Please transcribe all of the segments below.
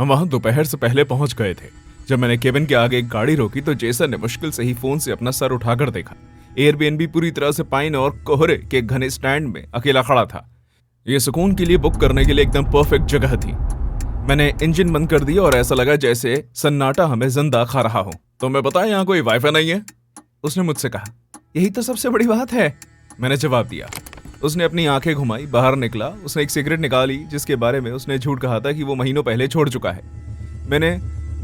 हम वहां दोपहर से पहले पहुंच गए थे। जब मैंने केबिन के आगे एक गाड़ी रोकी तो जेसन ने मुश्किल से ही फोन से अपना सर उठाकर देखा। एयरबीएनबी पूरी तरह से पाइन और कोहरे के घने स्टैंड में अकेला खड़ा था। ये सुकून के लिए बुक करने के लिए एकदम परफेक्ट जगह थी। मैंने इंजन बंद कर दिया और ऐसा लगा जैसे सन्नाटा हमें जिंदा खा रहा हो। तो मैं बताया यहाँ कोई वाईफाई नहीं है, उसने मुझसे कहा। यही तो सबसे बड़ी बात है, मैंने जवाब दिया। उसने अपनी आंखें घुमाई, बाहर निकला। उसने एक सिगरेट निकाली जिसके बारे में उसने झूठ कहा था कि वो महीनों पहले छोड़ चुका है। मैंने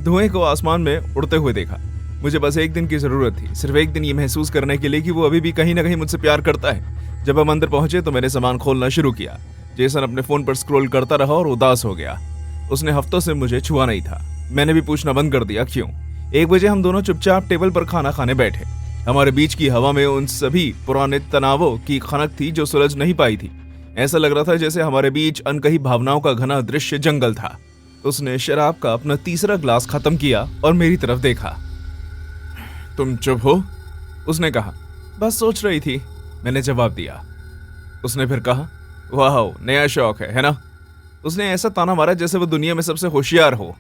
धुएं को आसमान में उड़ते हुए देखा। मुझे बस एक दिन की जरूरत थी, सिर्फ एक दिन ये महसूस करने के लिए कि वो अभी भी कहीं ना कहीं मुझसे प्यार करता है। जब हम अंदर पहुंचे तो मैंने सामान खोलना शुरू किया। जेसन अपने फोन पर स्क्रॉल करता रहा और उदास हो गया। उसने हफ्तों से मुझे छुआ नहीं था। मैंने भी पूछना बंद कर दिया क्यों। 1 बजे हम दोनों चुपचाप टेबल पर खाना खाने बैठे। हमारे बीच की हवा में उन सभी पुराने तनावों की खनक थी जो सुलझ नहीं पाई थी। ऐसा लग रहा था जैसे हमारे बीच अनकही भावनाओं का घना दृश्य जंगल था। उसने शराब का अपना तीसरा ग्लास खत्म किया और मेरी तरफ देखा। तुम चुप हो, उसने कहा। बस सोच रही थी, मैंने जवाब दिया। उसने फिर कहा, वाह नया शौक है ना। उसने ऐसा ताना मारा जैसे वो दुनिया में सबसे होशियार हो।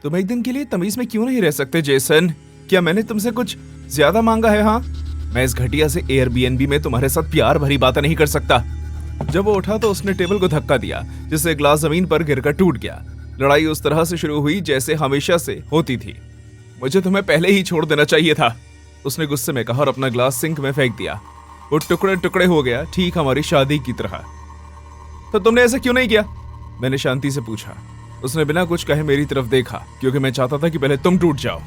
तुम एक दिन के लिए तमीज में क्यों नहीं रह सकते जेसन? क्या मैंने तुमसे कुछ ज्यादा मांगा है? हाँ, मैं इस घटिया से एयरबीएनबी में तुम्हारे साथ प्यार भरी बातें नहीं कर सकता। जब वो उठा तो उसने टेबल को धक्का दिया जिससे ग्लास जमीन पर गिरकर टूट गया। लड़ाई उस तरह से शुरू हुई जैसे हमेशा से होती थी। मुझे तुम्हें पहले ही छोड़ देना चाहिए था, उसने गुस्से में कहा और अपना ग्लास सिंक में फेंक दिया। वो टुकड़े टुकड़े हो गया, ठीक हमारी शादी की तरह। तो तुमने ऐसा क्यों नहीं किया? मैंने शांति से पूछा। उसने बिना कुछ कहे मेरी तरफ देखा, क्योंकि मैं चाहता था कि पहले तुम टूट जाओ।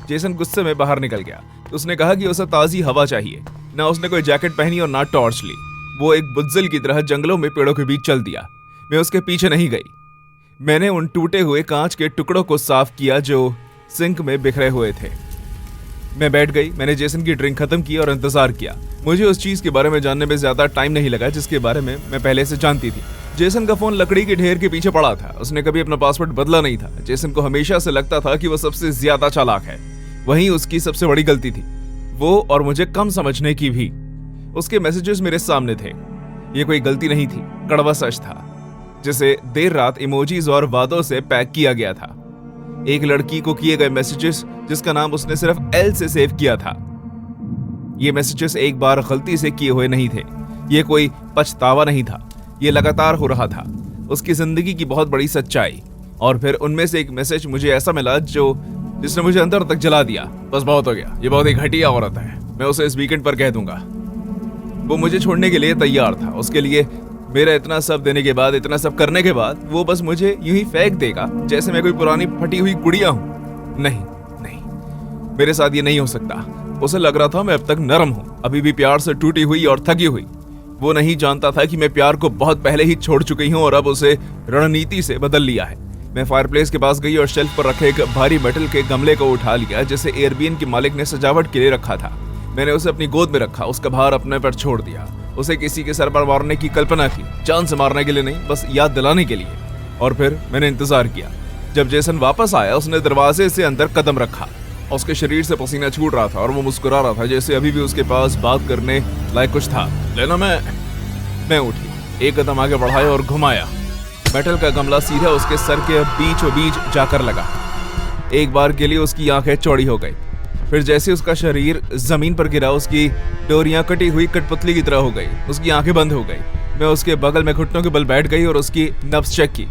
जेसन गुस्से में बाहर निकल गया। उसने कहा कि उसे ताजी हवा चाहिए। ना उसने कोई जैकेट पहनी और ना टॉर्च ली। वो एक बुज्जिल की तरह जंगलों में पेड़ों के बीच चल दिया। मैं उसके पीछे नहीं गई। मैंने उन टूटे हुए कांच के टुकड़ों को साफ किया जो सिंक में बिखरे हुए थे। मैं बैठ गई। मैंने जेसन की ड्रिंक खत्म की और इंतजार किया। मुझे उस चीज के बारे में जानने में ज्यादा टाइम नहीं लगा जिसके बारे में मैं पहले से जानती थी। जेसन का फोन लकड़ी के ढेर के पीछे पड़ा था। उसने कभी अपना पासवर्ड बदला नहीं था। जेसन को हमेशा से लगता था कि वो सबसे ज्यादा चालाक है। वही उसकी सबसे बड़ी गलती थी, वो और मुझे कम समझने की भी। उसके मैसेजेस मेरे सामने थे। ये कोई गलती नहीं थी, कड़वा सच था जिसे देर रात इमोजीज और वादों से पैक किया गया था। एक लड़की को किए गए मैसेजेस जिसका नाम उसने सिर्फ एल से सेव किया था। ये मैसेजेस एक बार गलती से किए हुए नहीं थे। ये कोई पछतावा नहीं था, ये लगातार हो रहा था। उसकी जिंदगी की बहुत बड़ी सच्चाई। और फिर उनमें से एक मैसेज मुझे ऐसा मिला जिसने मुझे अंदर तक जला दिया। बस बहुत हो गया, ये बहुत ही घटिया औरत है। मैं उसे इस वीकेंड पर कह दूंगा। वो मुझे छोड़ने के लिए तैयार था। उसके लिए मेरा इतना सब देने के बाद, इतना सब करने के बाद वो बस मुझे यूं ही फेंक देगा जैसे मैं कोई पुरानी फटी हुई गुड़िया हूं। नहीं नहीं, मेरे साथ ये नहीं हो सकता। उसे लग रहा था मैं अब तक नरम हूं, अभी भी प्यार से टूटी हुई और थकी हुई। वो नहीं जानता था कि मैं प्यार को बहुत पहले ही छोड़ चुकी हूं और अब उसे रणनीति से बदल लिया है। मैं फायरप्लेस के पास गई और शेल्फ पर रखे एक भारी मेटल के गमले को उठा लिया जिसे एयरबीएन के मालिक ने सजावट के लिए रखा था। मैंने उसे अपनी गोद में रखा, उसका भार अपने पर छोड़ दिया। उसे किसी के सर पर मारने की कल्पना की, जान से मारने के लिए नहीं, बस याद दिलाने के लिए। और फिर मैंने इंतजार किया। जब जेसन वापस आया उसने दरवाजे से अंदर कदम रखा। उसके शरीर से पसीना छूट रहा था और वो मुस्कुरा रहा था जैसे अभी भी उसके पास बात करने लायक कुछ था। लेना, मैं उठी, एक कदम आगे बढ़ाया और घुमाया। मेटल का गमला सीधा उसके सर के बीचों बीच जाकर लगा। एक बार के लिए उसकी आंखें चौड़ी हो गई। फिर जैसे उसका शरीर जमीन पर गिरा उसकी डोरियां कटी हुई कठपुतली की तरह हो गई। उसकी आंखें बंद हो गई। मैं उसके बगल में घुटनों के बल बैठ गई और उसकी नब्ज चेक की।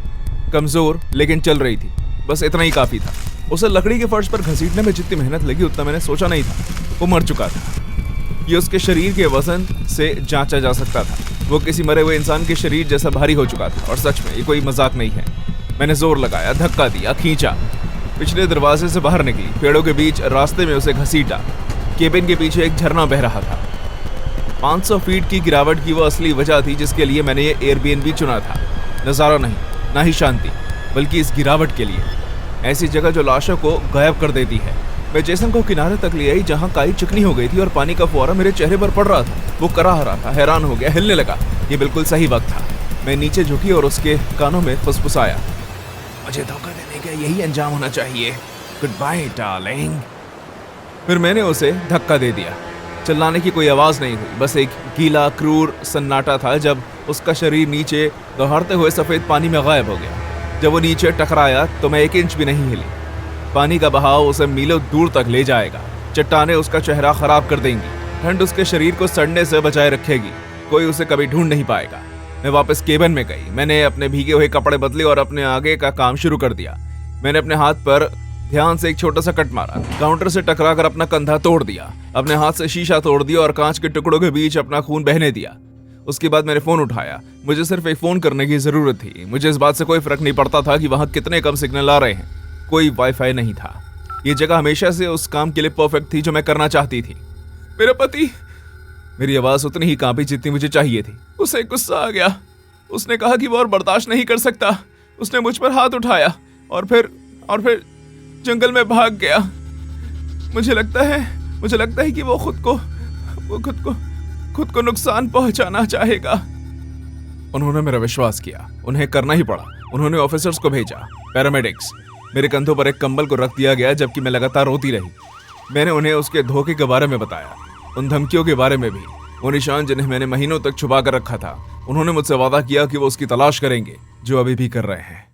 कमजोर लेकिन चल रही थी, बस इतना ही काफी था। उसे लकड़ी के फर्श पर घसीटने में जितनी मेहनत लगी उतना मैंने सोचा नहीं था। वो मर चुका था। ये उसके शरीर के वजन से जांचा जा सकता था। वो किसी मरे हुए इंसान के शरीर जैसा भारी हो चुका था। और सच में ये कोई मजाक नहीं है। मैंने जोर लगाया, धक्का दिया, खींचा, पिछले दरवाजे से बाहर निकली, पेड़ों के बीच रास्ते में उसे घसीटा। केबिन के पीछे एक झरना बह रहा था। 500 फीट की गिरावट की वो असली वजह थी जिसके लिए मैंने ये एयरबीएनबी चुना था। नजारा नहीं, ना ही शांति, बल्कि इस गिरावट के लिए। ऐसी जगह जो लाशों को गायब कर देती है। मैं जेसन को किनारे तक ले आई जहां काई चिकनी हो गई थी और पानी का फुहारा मेरे चेहरे पर पड़ रहा था। वो कराह रहा था, हैरान हो गया, हिलने लगा। ये बिल्कुल सही वक्त था। मैं नीचे झुकी और उसके कानों में फुसफुसाया, मुझे धोखा देने का यही अंजाम होना चाहिए। Goodbye darling. फिर मैंने उसे धक्का दे दिया। चिल्लाने की कोई आवाज नहीं हुई, बस एक गीला क्रूर सन्नाटा था जब उसका शरीर नीचे दौड़ते हुए सफेद पानी में गायब हो गया। जब वो नीचे टकराया तो मैं 1 इंच भी नहीं हिली। पानी का बहाव उसे मीलों दूर तक ले जाएगा। चट्टानें उसका चेहरा खराब कर देंगी, ठंड उसके शरीर को सड़ने से बचाए रखेगी। कोई उसे कभी ढूंढ नहीं पाएगा। मैं वापस केबिन में गई। मैंने अपने भीगे हुए कपड़े बदले और अपने आगे का काम शुरू कर दिया। मैंने अपने हाथ पर ध्यान से एक छोटा सा कट मारा, काउंटर से टकराकर अपना कंधा तोड़ दिया, अपने हाथ से शीशा तोड़ दिया और कांच के टुकड़ों के बीच अपना खून बहने दिया। उसके बाद मैंने फोन उठाया। मुझे सिर्फ एक फोन करने की जरूरत थी। मुझे इस बात से कोई फर्क नहीं पड़ता था कि वहां कितने कम सिग्नल आ रहे हैं। कोई वाईफाई नहीं था। ये जगह हमेशा से उस काम के लिए परफेक्ट थी जो मैं करना चाहती थी। मेरा पति। मेरी आवाज उतनी ही कांपी जितनी मुझे चाहिए थी। उसे गुस्सा आ गया। उसने कहा कि वो और बर्दाश्त नहीं कर सकता। उसने मुझ पर हाथ उठाया और फिर जंगल में भाग गया। मुझे लगता है कि वो खुद को नुकसान पहुंचाना चाहेगा। उन्होंने मेरा विश्वास किया। उन्हें करना ही पड़ा। उन्होंने ऑफिसर्स को भेजा, पैरामेडिक्स। मेरे कंधों पर एक कंबल को रख दिया गया जबकि मैं लगातार रोती रही। मैंने उन्हें उसके धोखे के बारे में बताया, उन धमकियों के बारे में भी, वो निशान जिन्हें मैंने महीनों तक छुपा कर रखा था। उन्होंने मुझसे वादा किया कि वो उसकी तलाश करेंगे, जो अभी भी कर रहे हैं।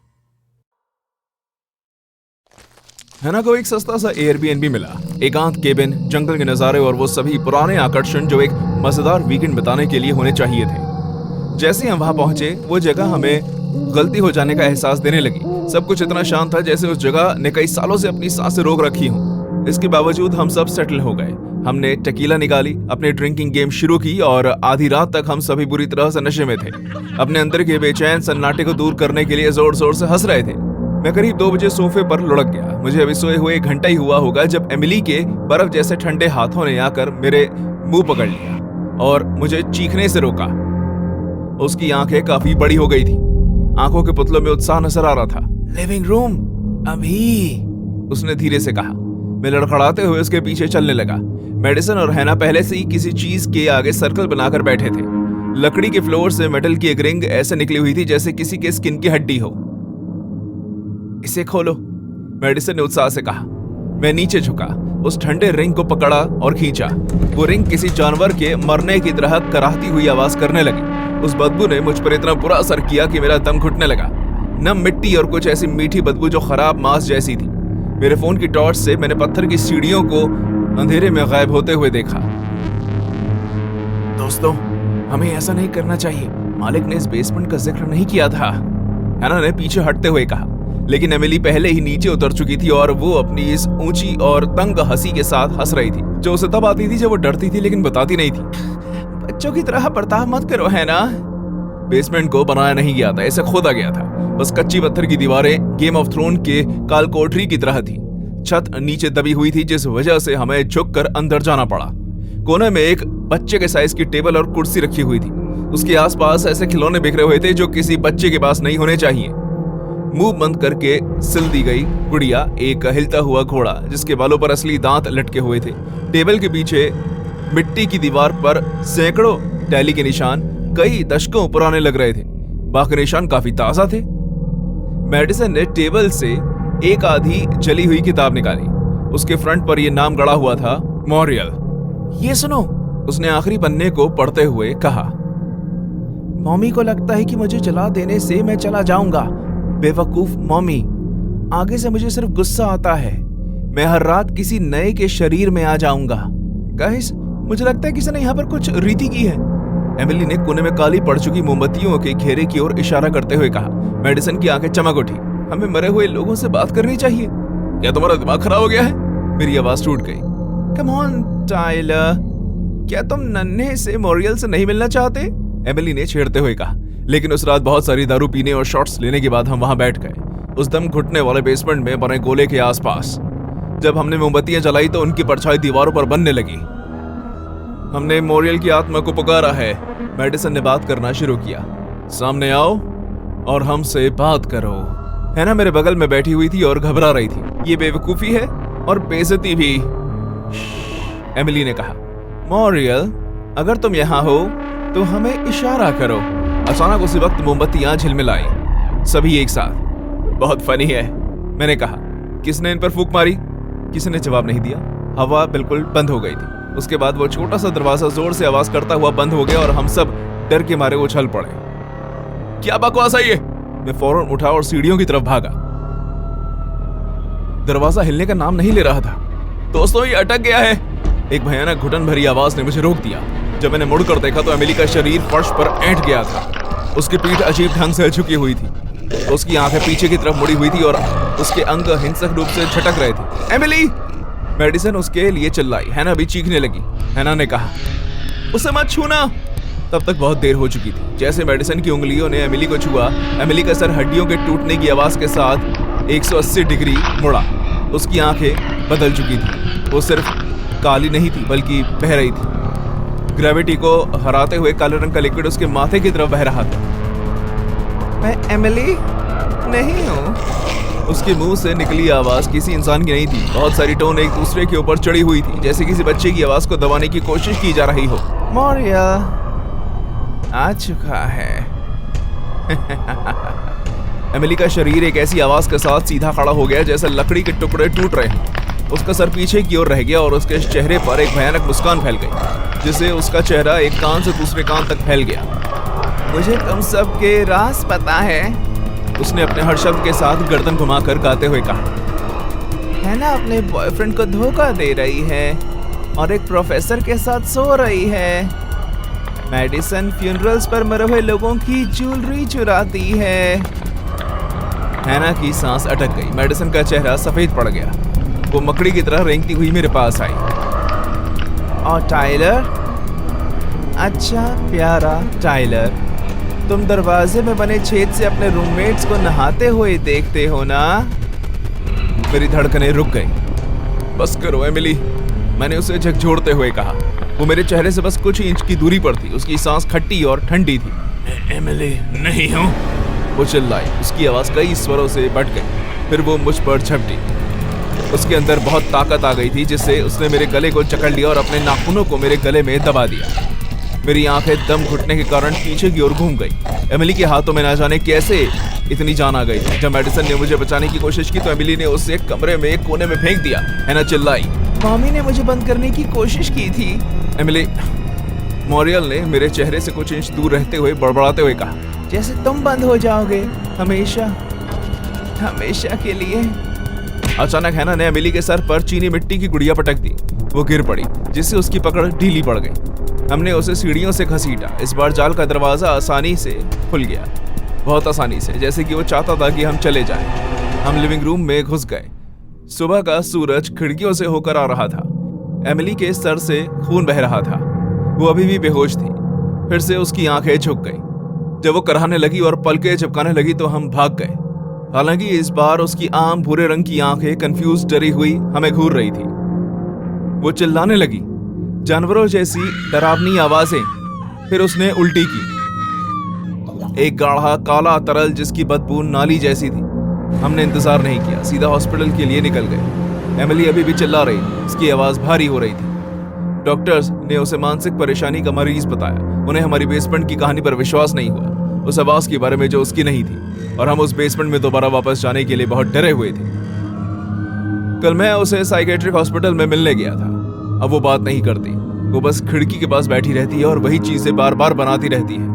हैना को एक सस्ता सा एयरबीएनबी मिला, एकांत केबिन, जंगल के नजारे और वो सभी पुराने आकर्षण जो एक मजेदार वीकेंड बिताने के लिए होने चाहिए थे। जैसे हम वहां पहुंचे, वो जगह हमें गलती हो जाने का एहसास देने लगी। सब कुछ इतना शांत था जैसे उस जगह ने कई सालों से अपनी सांसें रोक रखी हों। इसके बावजूद हम सब सेटल हो गए। हमने टकीला निकाली, अपने ड्रिंकिंग गेम शुरू की और आधी रात तक हम सभी बुरी तरह से नशे में थे। अपने अंदर के बेचैन सन्नाटे को दूर करने के लिए जोर जोर से हंस रहे थे। मैं करीब 2 बजे सोफे पर लुढ़क गया। मुझे अभी सोए हुए 1 घंटा ही हुआ होगा जब एमिली के बर्फ जैसे ठंडे हाथों ने आकर मेरे मुंह पकड़ लिया और मुझे चीखने से रोका। उसकी आंखें काफी बड़ी हो गई थी। आंखों के पुतलों में उत्साह नजर आ रहा था। लिविंग रूम अभी, उसने धीरे से कहा। मैं लड़खड़ाते हुए उसके पीछे चलने लगा। मेडिसन और हैना पहले से ही किसी चीज के आगे सर्कल बनाकर बैठे थे। लकड़ी के फ्लोर से मेटल की एक रिंग ऐसे निकली हुई थी जैसे किसी के स्किन की हड्डी हो। इसे खोलो, मेडिसन ने उत्साह से कहा। मैं नीचे झुका, उस ठंडे रिंग को पकड़ा और खींचा। वो रिंग किसी जानवर के मरने की तरह कराहती हुई आवाज करने लगी। उस बदबू ने मुझ पर इतना बुरा असर किया कि मेरा दम घुटने लगा। नम मिट्टी और कुछ ऐसी मीठी बदबू जो खराब मांस जैसी थी। मेरे फोन की टॉर्च से मैंने पत्थर की सीढ़ियों को अंधेरे में गायब होते हुए देखा। दोस्तों, हमें ऐसा नहीं करना चाहिए। मालिक ने इस बेसमेंट का जिक्र नहीं किया था, हैना ने पीछे हटते हुए कहा। लेकिन एमिली पहले ही नीचे उतर चुकी थी और वो अपनी इस ऊंची और तंग हंसी के साथ हंस रही थी, जो उसे तब आती थी जब वो डरती थी लेकिन बताती नहीं थी। बच्चों की तरह बर्ताव मत करो, है ना? बेसमेंट को बनाया नहीं गया था, इसे खोदा गया था। बस कच्ची पत्थर की दीवारें गेम ऑफ थ्रोन के काल कोठरी की तरह थी। छत नीचे दबी हुई थी जिस वजह से हमें झुककर अंदर जाना पड़ा। कोने में एक बच्चे के साइज की टेबल और कुर्सी रखी हुई थी। उसके आसपास ऐसे खिलौने बिखरे हुए थे जो किसी बच्चे के पास नहीं होने चाहिए। मुंह बंद करके सिल दी गई गुड़िया, एक हिलता हुआ घोड़ा जिसके बालों पर असली दांत लटके हुए थे। टेबल के पीछे मिट्टी की दीवार पर सैकड़ों टैली के निशान कई दशकों पुराने लग रहे थे। बाकी निशान काफी ताजा थे। मेडिसन ने टेबल से एक आधी जली हुई किताब निकाली। उसके फ्रंट पर यह नाम गड़ा हुआ था, मॉरियल। ये सुनो, उसने आखिरी पन्ने को पढ़ते हुए कहा। मॉमी को लगता है कि मुझे जला देने से मैं चला जाऊंगा। बेवकूफ मॉमी, आगे से मुझे सिर्फ गुस्सा आता है। मैं हर रात किसी नए के शरीर में आ जाऊंगा। गाइस, मुझे लगता है किसी ने यहाँ पर कुछ रीति की है। एमिली ने कोने में काली पड़ चुकी मोमबत्तियों के घेरे की ओर इशारा करते हुए कहा। मेडिसन की आंखें चमक उठी। हमें मरे हुए लोगों से बात करनी चाहिए। क्या तुम्हारा दिमाग खराब हो गया है? मेरी आवाज टूट गई। कम ऑन टाइलर, क्या तुम नन्हे से मॉरियल से नहीं मिलना चाहते? एमिली ने छेड़ते हुए कहा। लेकिन उस रात बहुत सारी दारू पीने और शॉट्स लेने के बाद हम वहां बैठ गए, उस दम घुटने वाले बेसमेंट में बने गोले के आसपास। जब हमने मोमबत्तियां जलाई तो उनकी परछाई दीवारों पर बनने लगी। हमने मॉरियल की आत्मा को पुकारा है। मेडिसन ने बात करना शुरू किया। सामने आओ और हमसे बात करो। हैना मेरे बगल में बैठी हुई थी और घबरा रही थी। ये बेवकूफी है और बेइज्जती भी, एमिली ने कहा। मॉरियल, अगर तुम यहाँ हो तो हमें इशारा करो। अचानक उसी वक्त मोमबत्तियां झिलमिलाई, सभी एक साथ। बहुत फनी है, मैंने कहा। किसने इन पर फूंक मारी? किसी ने जवाब नहीं दिया। हवा बिल्कुल बंद हो गई थी। उसके बाद वो छोटा सा दरवाजा जोर से आवाज करता हुआ बंद हो गया और हम सब डर के मारे उछल पड़े। क्या बकवास है ये? मैं फौरन उठा और सीढ़ियों की तरफ भागा। दरवाजा हिलने का नाम नहीं ले रहा था। दोस्तों, ये अटक गया है। एक भयानक घुटन भरी आवाज ने मुझे रोक दिया। जब मैंने मुड़कर देखा तो एमिली का शरीर फर्श पर ऐंठ गया था। उसकी पीठ अजीब ढंग से झुकी हुई थी। उसकी आंखें पीछे की तरफ मुड़ी हुई थी और उसके अंग हिंसक रूप से झटक रहे थे। एमिली! मेडिसन उसके लिए चिल्लाई। हैना भी चीखने लगी। हैना ने कहा, उसे मत छूना। तब तक बहुत देर हो चुकी थी। जैसे मेडिसन की उंगलियों ने एमिली को छुआ, एमिली का सर हड्डियों के टूटने की आवाज के साथ 180 डिग्री मुड़ा। उसकी आंखें बदल चुकी थी। वो सिर्फ काली नहीं थी बल्कि बह रही थी। ग्रेविटी को हराते हुए काले रंग का लिक्विड उसके माथे की तरफ बह रहा था। मैं एमिली नहीं हूँ। उसके मुंह से निकली आवाज किसी इंसान की नहीं थी। बहुत सारी टोन एक दूसरे के ऊपर चढ़ी हुई थी, जैसे किसी बच्चे की आवाज को दबाने की कोशिश की जा रही हो। मौर्या आ चुका है। एमिली का शरीर एक ऐसी आवाज के साथ सीधा खड़ा हो गया जैसे लकड़ी के टुकड़े टूट रहे हैं। उसका सर पीछे की ओर रह गया और उसके चेहरे पर एक भयानक मुस्कान फैल गई, जिससे उसका चेहरा एक कान से दूसरे कान तक फैल गया। मुझे तुम सब के राज पता है, उसने अपने हर शब्द के साथ गर्दन घुमाकर गाते हुए कहा। है ना, अपने बॉयफ्रेंड को धोखा दे रही है और एक प्रोफेसर के साथ सो रही है। मेडिसन फ्यूनरल्स पर मरे हुए लोगों की ज्वेलरी चुराती है। हैना की सांस अटक गई। मेडिसन का चेहरा सफेद पड़ गया। वो मकड़ी की तरह रेंगती हुई मेरे पास आई। और टाइलर? अच्छा प्यारा टाइलर, तुम दरवाजे में बने छेद से अपने रूममेट्स को नहाते हुए देखते हो ना? मेरी धड़कनें रुक गई। बस करो एमिली, मैंने उसे झकझोरते हुए कहा। वो मेरे चेहरे से बस कुछ इंच की दूरी पर थी। उसकी सांस खट्टी और ठंडी थी। एमिली नहीं हूँ, वो चिल्लाई। उसकी आवाज कई स्वरों से बट गई। फिर वो मुझ पर झपटी। उसके अंदर बहुत ताकत आ गई थी, जिससे उसने मेरे गले को जकड़ लिया और अपने नाखूनों को मेरे गले में दबा दिया। मेरी आंखें दम घुटने के कारण पीछे की ओर घूम गई। एमिली के हाथों में ना जाने कैसे इतनी जान आ गई थी। जब मेडिसन ने मुझे बचाने की कोशिश की तो एमिली ने उसे कमरे में एक कोने में फेंक दिया। हैना चिल्लाई, मम्मी ने मुझे बंद करने की कोशिश की थी। एमिली, मॉरियल ने मेरे चेहरे से कुछ इंच दूर रहते हुए बड़बड़ाते हुए कहा, जैसे तुम बंद हो जाओगे हमेशा, हमेशा के लिए। अचानक हैना ने एमिली के सर पर चीनी मिट्टी की गुड़िया पटक दी। वो गिर पड़ी, जिससे उसकी पकड़ ढीली पड़ गई। हमने उसे सीढ़ियों से घसीटा। इस बार जाल का दरवाजा आसानी से खुल गया, बहुत आसानी से, जैसे कि वो चाहता था कि हम चले जाएं। हम लिविंग रूम में घुस गए। सुबह का सूरज खिड़कियों से होकर आ रहा था। एमिली के सर से खून बह रहा था। वो अभी भी बेहोश थी। फिर से उसकी आंखें झुक गई। जब वो कराहने लगी और पलकें झपकाने लगी तो हम भाग गए। हालांकि इस बार उसकी आम भूरे रंग की आंखें कंफ्यूज डरी हुई हमें घूर रही थी। वो चिल्लाने लगी, जानवरों जैसी डरावनी आवाजें। फिर उसने उल्टी की। एक गाढ़ा काला तरल जिसकी बदबू नाली जैसी थी। हमने इंतजार नहीं किया, सीधा हॉस्पिटल के लिए निकल गए। एमिली अभी भी चिल्ला रही थी, उसकी आवाज भारी हो रही थी। डॉक्टर्स ने उसे मानसिक परेशानी का मरीज बताया। उन्हें हमारी बेसमेंट की कहानी पर विश्वास नहीं हुआ, उस आवाज के बारे में जो उसकी नहीं थी, और हम उस बेसमेंट में दोबारा वापस जाने के लिए बहुत डरे हुए थे। कल मैं उसे साइकेट्रिक हॉस्पिटल में मिलने गया था। अब वो बात नहीं करती, वो बस खिड़की के पास बैठी रहती है और वही चीजें बार बार बनाती रहती है।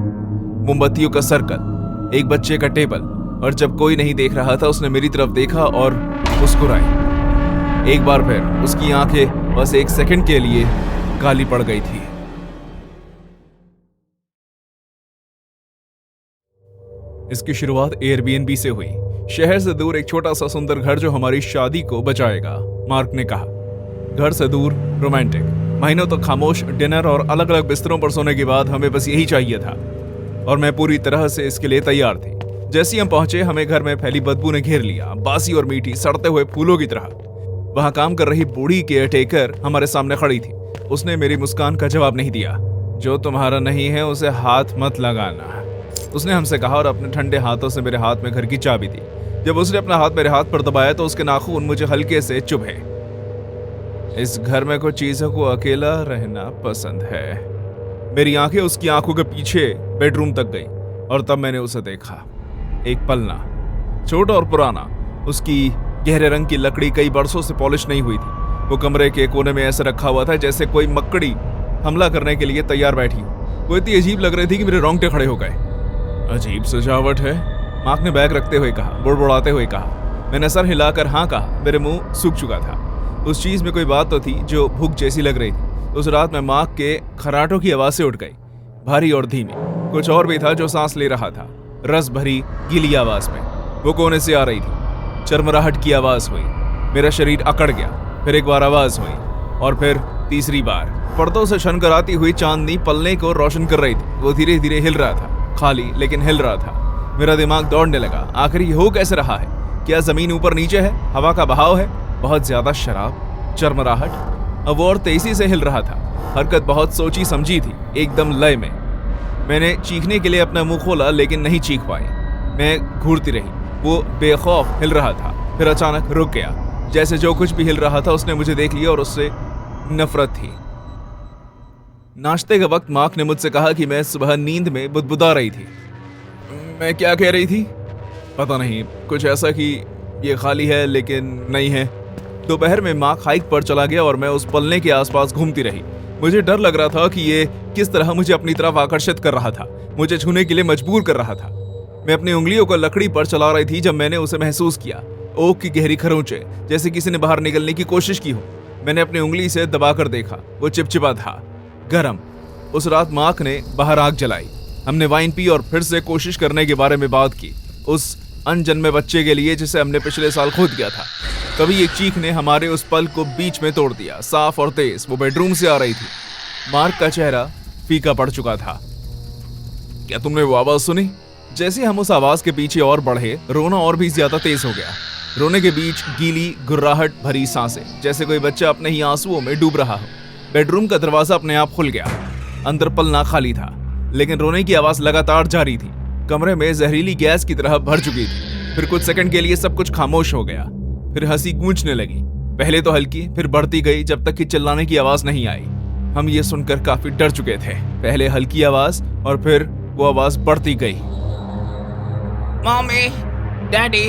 मोमबत्तियों का सर्कल, एक बच्चे का टेबल, और जब कोई नहीं देख रहा था उसने मेरी तरफ देखा और मुस्कुराई। एक बार फिर उसकी आंखें बस एक सेकंड के लिए काली पड़ गई थी। इसकी शुरुआत एयरबीएनबी से हुई। शहर से दूर एक छोटा सा सुंदर घर जो हमारी शादी को बचाएगा, मार्क ने कहा। घर से दूर, रोमांटिक, महीनों तक खामोश डिनर और अलग अलग बिस्तरों पर सोने के बाद हमें बस यही चाहिए था, और मैं पूरी तरह से इसके लिए तैयार थी। जैसे ही हम पहुंचे हमें घर में फैली बदबू ने घेर लिया, बासी और मीठी, सड़ते हुए फूलों की तरह। वहां काम कर रही बूढ़ी केयरटेकर हमारे सामने खड़ी थी। उसने मेरी मुस्कान का जवाब नहीं दिया। जो तुम्हारा नहीं है उसे हाथ मत लगाना, उसने हमसे कहा, और अपने ठंडे हाथों से मेरे हाथ में घर की चाबी दी। जब उसने अपना हाथ मेरे हाथ पर दबाया तो उसके नाखून मुझे हल्के से चुभे। इस घर में कुछ चीजों को अकेला रहना पसंद है। मेरी आंखें उसकी आंखों के पीछे बेडरूम तक गई, और तब मैंने उसे देखा। एक पलना, छोटा और पुराना, उसकी गहरे रंग की लकड़ी कई बरसों से पॉलिश नहीं हुई थी। वो कमरे के कोने में ऐसे रखा हुआ था जैसे कोई मकड़ी हमला करने के लिए तैयार बैठी। वो इतनी अजीब लग रही थी कि मेरे रोंगटे खड़े हो गए। अजीब सजावट है, मार्क ने बैग रखते हुए कहा, बुड़बुड़ाते हुए कहा। मैंने सर हिलाकर हाँ कहा। मेरे मुंह सूख चुका था। उस चीज में कोई बात तो थी जो भूख जैसी लग रही थी। उस रात में मार्क के खराटों की आवाज से उठ गई, भारी और धीमी। कुछ और भी था जो सांस ले रहा था, रस भरी गीली आवाज में। वो कोने से आ रही थी। चरमराहट की आवाज हुई। मेरा शरीर अकड़ गया। फिर एक बार आवाज हुई और फिर तीसरी बार। पर्दों से छनकराती हुई चांदनी पलने को रोशन कर रही थी। वो धीरे धीरे हिल रहा था, खाली लेकिन हिल रहा था। मेरा दिमाग दौड़ने लगा। आखिर ये हो कैसे रहा है? क्या जमीन ऊपर नीचे है? हवा का बहाव है? बहुत ज्यादा शराब? चरमराहट? अब वो और तेजी से हिल रहा था। हरकत बहुत सोची समझी थी, एकदम लय में। मैंने चीखने के लिए अपना मुंह खोला लेकिन नहीं चीख पाई। मैं घूरती रही। वो बेखौफ हिल रहा था, फिर अचानक रुक गया। जैसे जो कुछ भी हिल रहा था उसने मुझे देख लिया और उससे नफरत थी। नाश्ते के वक्त मार्क ने मुझसे कहा कि मैं सुबह नींद में बुदबुदा रही थी। मैं क्या कह रही थी? पता नहीं, कुछ ऐसा कि ये खाली है लेकिन नहीं है। दोपहर में मार्क हाइक पर चला गया और मैं उस पलने के आसपास घूमती रही। मुझे डर लग रहा था कि ये किस तरह मुझे अपनी तरफ आकर्षित कर रहा था, मुझे छूने के लिए मजबूर कर रहा था। मैं अपनी उंगलियों को लकड़ी पर चला रही थी जब मैंने उसे महसूस किया। ओक की गहरी खरोंचे, जैसे किसी ने बाहर निकलने की कोशिश की हो। मैंने अपनी उंगली से दबाकर देखा। वो चिपचिपा था, गरम। उस रात मार्क ने बाहर आग जलाई। हमने वाइन पी और फिर से कोशिश करने के बारे में बात की, उस अनजन्मे बच्चे के लिए जिसे हमने पिछले साल खोद दिया था। कभी एक चीख ने हमारे उस पल को बीच में तोड़ दिया, साफ और तेज। वो बेडरूम से आ रही थी। मार्क का चेहरा फीका पड़ चुका था। क्या तुमने वो आवाज सुनी? जैसे हम उस आवाज के पीछे और बढ़े, रोना और भी ज्यादा तेज हो गया। रोने के बीच गीली गुर्राहट भरी सांसें, जैसे कोई बच्चा अपने ही आंसुओं में डूब रहा हो। बेडरूम का दरवाजा अपने आप खुल गया। अंदर पलना खाली था, लेकिन रोने की आवाज लगातार जारी थी। कमरे में जहरीली गैस की तरह भर चुकी थी। फिर कुछ सेकंड के लिए सब कुछ खामोश हो गया। फिर हंसी गूंजने लगी, पहले तो हल्की, फिर बढ़ती गई जब तक कि चिल्लाने की आवाज नहीं आई। हम ये सुनकर काफी डर चुके थे। पहले हल्की आवाज और फिर वो आवाज बढ़ती गई। मम्मी, डैडी,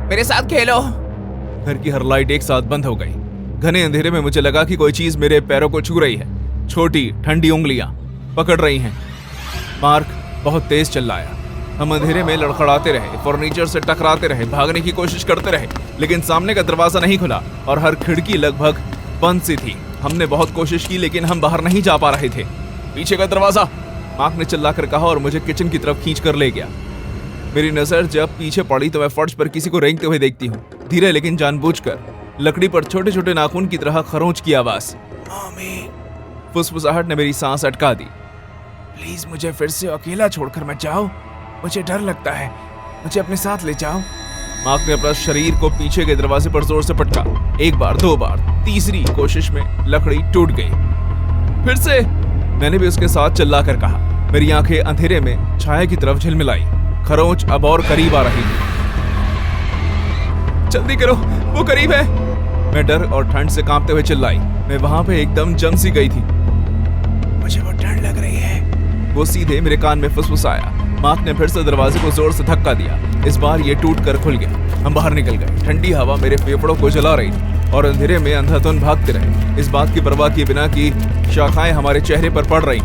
मेरे साथ खेलो। घर की हर लाइट एक साथ बंद हो गई। घने अंधेरे में मुझे लगा कि कोई चीज मेरे पैरों को छू रही है। छोटी ठंडी उंगलियां पकड़ रही हैं। मार्क बहुत तेज चिल्लाया। हम अंधेरे में लड़खड़ाते रहे, फर्नीचर से टकराते रहे, भागने की कोशिश करते रहे, लेकिन सामने का दरवाजा नहीं खुला और हर खिड़की लगभग बंद सी थी। हमने बहुत कोशिश की लेकिन हम बाहर नहीं जा पा रहे थे। पीछे का दरवाजा, मार्क ने चिल्लाकर कहा और मुझे किचन की तरफ खींच कर ले गया। मेरी नजर जब पीछे पड़ी तो मैं फर्श पर किसी को रेंगते हुए देखती हूँ, धीरे लेकिन जानबूझकर। लकड़ी पर छोटे छोटे नाखून की तरह खरोंच की आवाज। मम्मी, फुसफुसाहट ने मेरी सांस अटका दी। प्लीज मुझे फिर से अकेला छोड़कर मत जाओ, मुझे डर लगता है, मुझे अपने साथ ले जाओ। मार्क ने अपना शरीर को पीछे के दरवाजे पर जोर से पटका। एक बार, दो बार, तीसरी कोशिश में लकड़ी टूट गई। फिर से मैंने भी उसके साथ चिल्लाकर कहा। मेरी आंखें अंधेरे में छाया की तरफ झिलमिलाई। खरोंच अब और करीब आ रही थी। जल्दी करो, वो करीब है। मैं डर और ठंड से कांपते हुए चिल्लाई। मैं वहां पे एकदम जम सी गई थी। मुझे बहुत डर लग रही है। वो सीधे मेरे कान में फुसफुसाया। मार्क ने फिर से दरवाजे को जोर से धक्का दिया। इस बार ये टूट कर खुल गया। हम बाहर निकल गए। ठंडी हवा मेरे फेफड़ों को जला रही थी और अंधेरे में अंधाधुंध भागते रहे, इस बात की परवाह किए बिना कि शाखाएं हमारे चेहरे पर पड़ रही।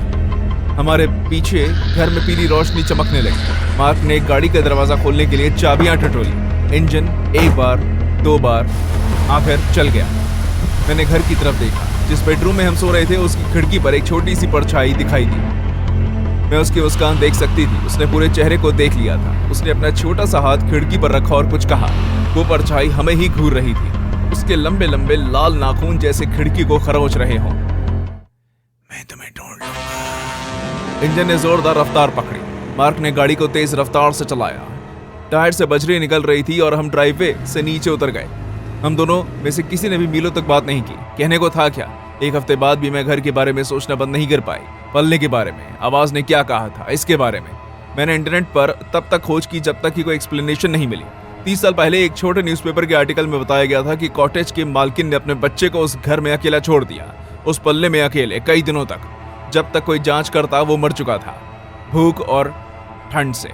हमारे पीछे घर में पीली रोशनी चमकने लगी। मार्क ने गाड़ी का दरवाजा खोलने के लिए चाबियां टटोली। इंजन एक बार, दो बार, आखिर चल गया। मैंने घर की तरफ देखा। जिस बेडरूम में हम सो रहे थे उसकी खिड़की पर एक छोटी सी परछाई दिखाई दी। मैं उसकी मुस्कान देख सकती थी। उसने पूरे चेहरे को देख लिया था। उसने अपना छोटा सा हाथ खिड़की पर रखा और कुछ कहा। वो परछाई हमें ही घूर रही थी। उसके लंबे लंबे लाल नाखून जैसे खिड़की को खरोंच रहे हों। मैं तुम्हें ढूंढ लूंगा। इंजन ने जोरदार रफ्तार पकड़ी। मार्क ने गाड़ी को तेज रफ्तार से चलाया। टायर से बजरी निकल रही थी और हम ड्राइववे से नीचे उतर गए। हम दोनों में से किसी ने भी मीलों तक बात नहीं की। कहने को था क्या, एक हफ्ते बाद भी मैं घर के बारे में सोचना बंद नहीं कर पाई। पलने के बारे में, आवाज ने क्या कहा था, इसके बारे में मैंने इंटरनेट पर तब तक खोज की जब तक कि कोई एक्सप्लेनेशन नहीं मिली। 30 साल पहले एक छोटे न्यूज़पेपर के आर्टिकल में बताया गया था कि कॉटेज के मालकिन ने अपने बच्चे को उस घर में अकेला छोड़ दिया, उस पल्ले में अकेले कई दिनों तक। जब तक कोई जांच करता वो मर चुका था, भूख और ठंड से।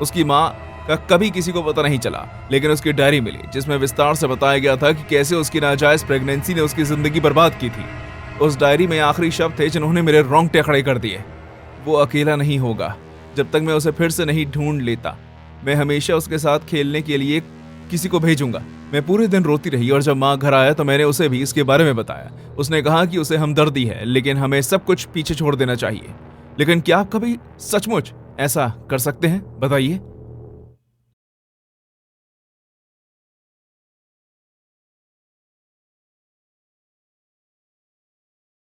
उसकी माँ का कभी किसी को पता नहीं चला, लेकिन उसकी डायरी मिली जिसमें विस्तार से बताया गया था कि कैसे उसकी नाजायज प्रेगनेंसी ने उसकी जिंदगी बर्बाद की थी। उस डायरी में आखिरी शब्द थे जिन्होंने मेरे रोंगटे खड़े कर दिए। वो अकेला नहीं होगा जब तक मैं उसे फिर से नहीं ढूंढ लेता। मैं हमेशा उसके साथ खेलने के लिए किसी को भेजूंगा। मैं पूरे दिन रोती रही और जब माँ घर आया तो मैंने उसे भी इसके बारे में बताया। उसने कहा कि उसे हमदर्दी है, लेकिन हमें सब कुछ पीछे छोड़ देना चाहिए। लेकिन क्या आप कभी सचमुच ऐसा कर सकते हैं? बताइए।